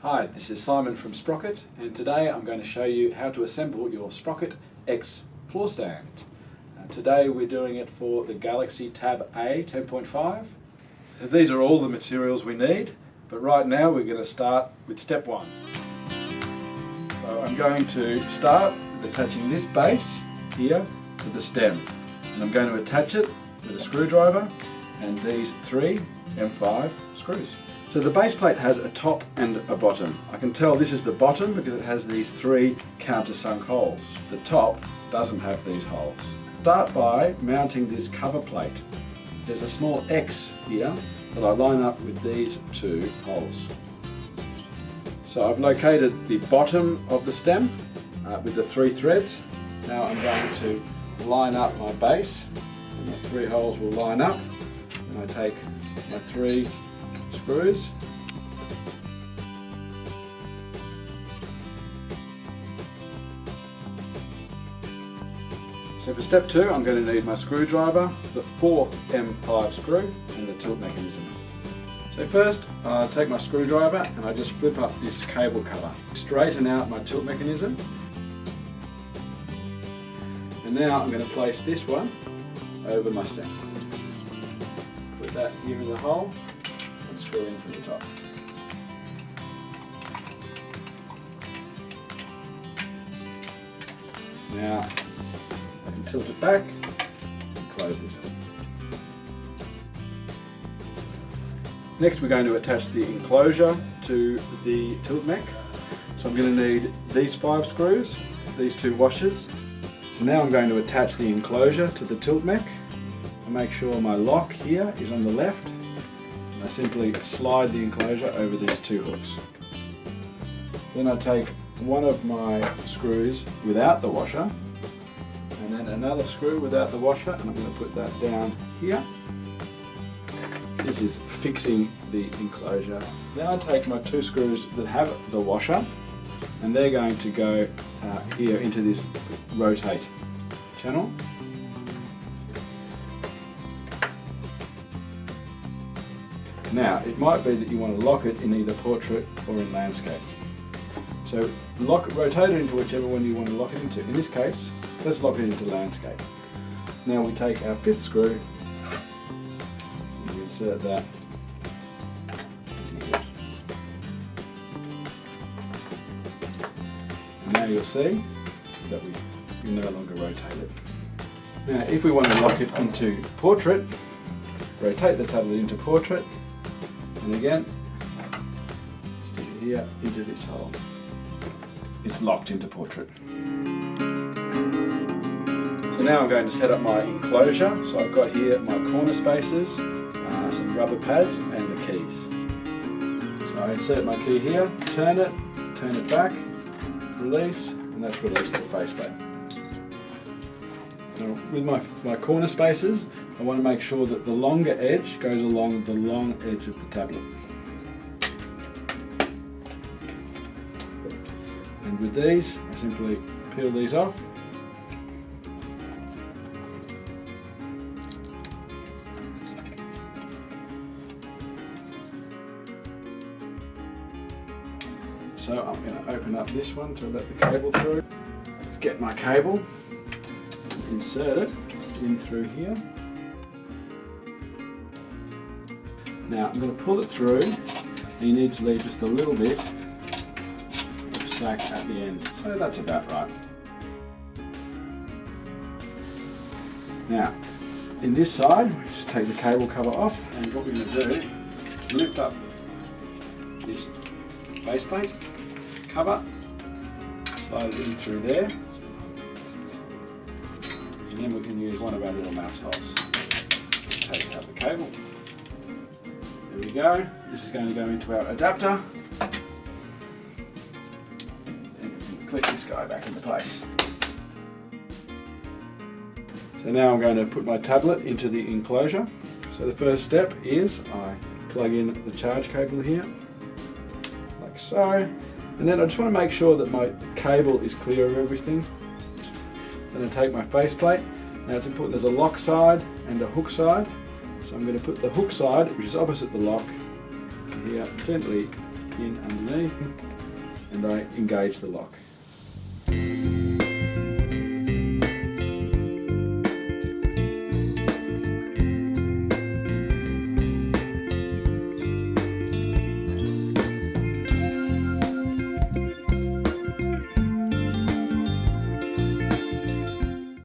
Hi, this is Simon from Sprocket, and today I'm going to show you how to assemble your Sprocket X Floor Stand. Today we're doing it for the Galaxy Tab A 10.5. These are all the materials we need, but right now we're going to start with step one. So I'm going to start with attaching this base here to the stem, and I'm going to attach it with a screwdriver and these 3 M5 screws. So the base plate has a top and a bottom. I can tell this is the bottom because it has these 3 countersunk holes. The top doesn't have these holes. Start by mounting this cover plate. There's a small X here that I line up with these 2 holes. So I've located the bottom of the stem with the 3 threads. Now I'm going to line up my base, and the 3 holes will line up, and I take my 3 screws. So for step 2 I'm going to need my screwdriver, the 4th M5 screw and the tilt mechanism. So first I take my screwdriver and I just flip up this cable cover. Straighten out my tilt mechanism. And now I'm going to place this one over my stem. Put that here in the hole and screw in from the top. Now I can tilt it back and close this up. Next we're going to attach the enclosure to the tilt mech. So I'm going to need these 5 screws, these 2 washers. So now I'm going to attach the enclosure to the tilt mech. I make sure my lock here is on the left. And I simply slide the enclosure over these 2 hooks. Then I take one of my screws without the washer, and then another screw without the washer, and I'm going to put that down here. This is fixing the enclosure. Then I take my 2 screws that have the washer, and they're going to go here into this rotate channel. Now it might be that you want to lock it in either portrait or in landscape. So rotate it into whichever one you want to lock it into. In this case, let's lock it into landscape. Now we take our 5th screw and we insert that into here. And now you'll see that we no longer rotate it. Now if we want to lock it into portrait, rotate the tablet into portrait, and again stick it here into this hole. It's locked into portrait. So now I'm going to set up my enclosure. So I've got here my corner spaces, some rubber pads and the keys. So I insert my key here, turn it back, release, and that's released the faceplate. Now with my corner spaces, I want to make sure that the longer edge goes along the long edge of the tablet. And with these, I simply peel these off. So I'm going to open up this one to let the cable through. Let's get my cable, insert it in through here. Now I'm going to pull it through, and you need to leave just a little bit of slack at the end. So that's about right. Now, in this side, we just take the cable cover off, and what we're going to do is lift up this base plate cover, slide it in through there, and then we can use one of our little mouse holes. Take out the cable. There we go. This is going to go into our adapter. And we can click this guy back into place. So now I'm going to put my tablet into the enclosure. So the first step is I plug in the charge cable here, like so. And then I just want to make sure that my cable is clear of everything. Then I take my faceplate. Now it's important, there's a lock side and a hook side. So I'm going to put the hook side, which is opposite the lock, here, gently in underneath and I engage the lock.